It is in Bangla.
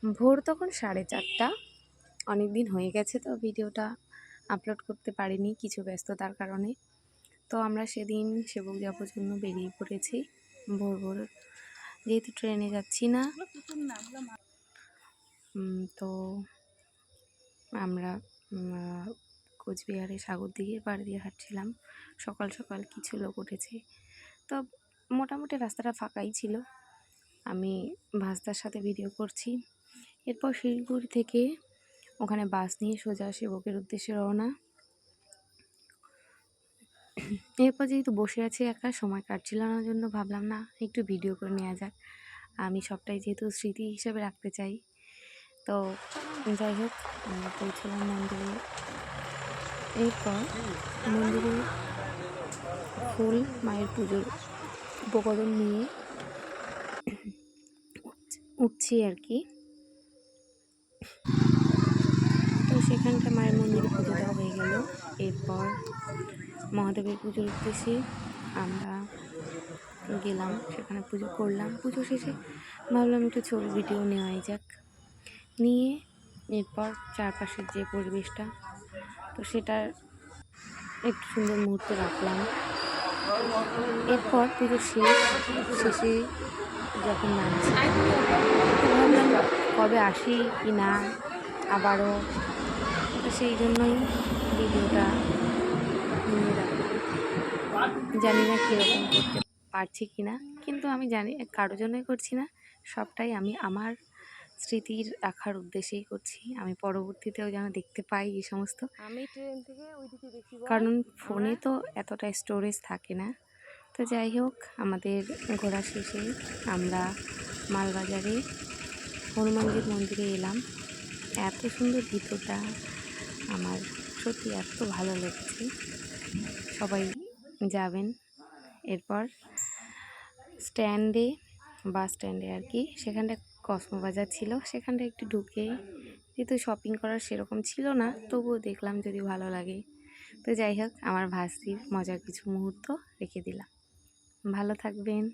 ভোর তখন 4:30। অনেক দিন হয়ে গেছে, তো ভিডিওটা আপলোড করতে পারিনি কিছু ব্যস্ততার কারণে। তো আমরা সেদিন সেবক যাবার জন্য বেরিয়ে পড়েছি ভোর ভোর, যেহেতু ট্রেনে যাচ্ছি না। তো আমরা কোচবিহারে সাগরদিঘির পাড় দিয়ে হাঁটছিলাম। সকাল সকাল কিছু লোক উঠেছে, তো মোটামুটি রাস্তাটা ফাঁকাই ছিল। আমি ভাস্তার সাথে ভিডিও করছি। এরপর শিলিগুড়ি থেকে ওখানে বাস নিয়ে সোজা সেবকের উদ্দেশ্যে রওনা। এরপর যেহেতু বসে আছি একা, সময় কাটছিল না জন্য ভাবলাম না একটু ভিডিও করে নেওয়া যাক। আমি সবটাই যেহেতু স্মৃতি হিসেবে রাখতে চাই। তো যাই হোক, আমরা পৌঁছলাম মন্দিরে। এরপর মন্দিরে ফুল, মায়ের পুজোর উপকরণ নিয়ে উঠছি আর কি। তো সেখানটা মায়ের মন্দিরে পুজো দেওয়া হয়ে গেল। এরপর মহাদেবের পুজোর উদ্দেশ্যে আমরা গেলাম, সেখানে পুজো করলাম। পুজো শেষে ভাবলাম একটু ছবি ভিডিও নেওয়াই যাক। নিয়ে এরপর চারপাশের যে পরিবেশটা, তো সেটার একটু সুন্দর মুহূর্ত রাখলাম। এরপর পুজো শেষে যখন নামছি, ভাবলাম কবে আসি কি না আবারও, তো সেই জন্যই ভিডিওটা নিয়ে রাখলাম। জানি না কীরকম করতে পারছি কি না, কিন্তু আমি জানি কারোর জন্যই করছি না, সবটাই আমি আমার স্মৃতির রাখার উদ্দেশ্যেই করছি। আমি পরবর্তীতেও যেন দেখতে পাই এই সমস্ত। আমি ট্রেন থেকে ওইদিকে দেখি, কারণ ফোনে তো এতটা স্টোরেজ থাকে না। তো যাই হোক, আমাদের ঘোরা শেষে আমরা মালবাজারে হনুমানজির মন্দিরে এলাম। এত সুন্দর ভিতরটা, আমার সত্যি এত ভালো লেগেছে। সবাই যাবেন। এরপর বাস স্ট্যান্ডে আর কি, সেখানটা কসমো বাজার ছিল, সেখানটা একটু ঢুকে, যেহেতু শপিং করার সেরকম ছিল না, তবুও দেখলাম যদি ভালো লাগে। তো যাই হোক, আমার ভাস্তির মজার কিছু মুহূর্ত রেখে দিলাম। ভালো থাকবেন।